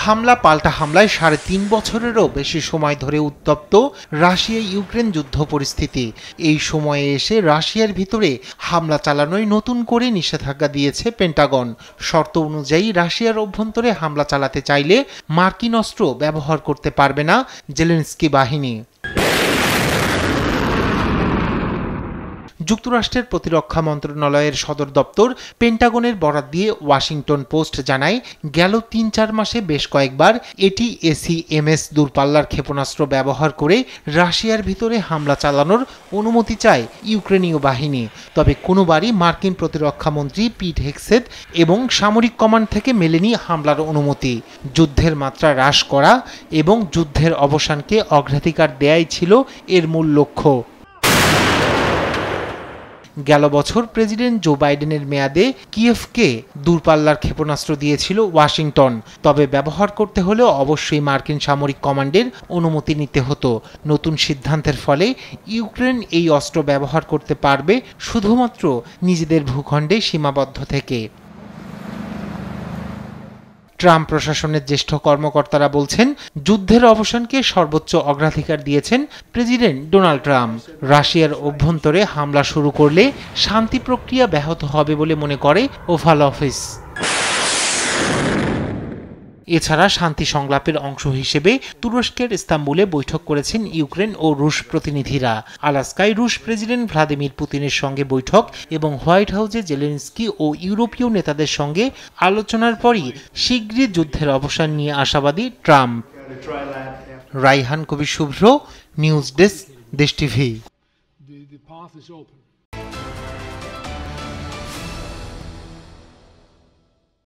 হামলা পাল্টা হামলায় ৩.৫ বছরেরও বেশি সময় ধরে উত্তপ্ত রাশিয়া ইউক্রেন যুদ্ধ পরিস্থিতি। এই সময়ে এসে রাশিয়ার ভিতরে হামলা চালানোয় নতুন করে নিষেধাজ্ঞা দিয়েছে পেন্টাগন। শর্ত অনুযায়ী রাশিয়ার অভ্যন্তরে হামলা চালাতে চাইলে মার্কিন অস্ত্র ব্যবহার করতে পারবে না জেলেনস্কি বাহিনী। যুক্তরাষ্ট্রের প্রতিরক্ষা মন্ত্রণালয়ের সদর দপ্তর পেন্টাগনের বরাত দিয়ে ওয়াশিংটন পোস্ট জানায়, গেল ৩-৪ মাসে বেশ কয়েকবার ATACMS দূরপাল্লার ক্ষেপণাস্ত্র ব্যবহার করে রাশিয়ার ভিতরে হামলা চালানোর অনুমতি চায় ইউক্রেনীয় বাহিনী। তবে কোনোবারই মার্কিন প্রতিরক্ষা মন্ত্রী পিট হেগসেথ এবং সামরিক কমান্ড থেকে মেলেনি হামলার অনুমতি। যুদ্ধের মাত্রা হ্রাস করা এবং যুদ্ধের অবসানকে অগ্রাধিকার দেয়াই ছিল এর মূল লক্ষ্য। গেল বছর প্রেসিডেন্ট জো বাইডেনের মেয়াদে কিয়েভকে দূরপাল্লার ক্ষেপণাস্ত্র দিয়েছিল ওয়াশিংটন। তবে ব্যবহার করতে হলে অবশ্যই মার্কিন সামরিক কমান্ডের অনুমতি নিতে হতো। নতুন সিদ্ধান্তের ফলে ইউক্রেন এই অস্ত্র ব্যবহার করতে পারবে শুধুমাত্র নিজেদের ভূখণ্ডে সীমাবদ্ধ থেকে। ট্রাম্প প্রশাসনের জ্যেষ্ঠ কর্মকর্তারা বলছেন, যুদ্ধের অবসানকে সর্বোচ্চ অগ্রাধিকার দিয়েছেন প্রেসিডেন্ট ডোনাল্ড ট্রাম্প। রাশিয়ার অভ্যন্তরে হামলা শুরু করলে শান্তি প্রক্রিয়া ব্যাহত হবে বলে মনে করে ওভাল অফিস। এছাড়া শান্তি সংলাপের অংশ হিসেবে তুরস্কের ইস্তাম্বুলে বৈঠক করেছেন ইউক্রেন ও রুশ প্রতিনিধিরা। আলাস্কায় রুশ প্রেসিডেন্ট ভ্লাদিমির পুতিনের সঙ্গে বৈঠক এবং হোয়াইট হাউসে জেলেনস্কি ও ইউরোপীয় নেতাদের সঙ্গে আলোচনার পরই শীঘ্রই যুদ্ধের অবসান নিয়ে আশাবাদী ট্রাম্প। রাইহান কবির শুভ্র, নিউজ ডেস্ক, দেশ টিভি।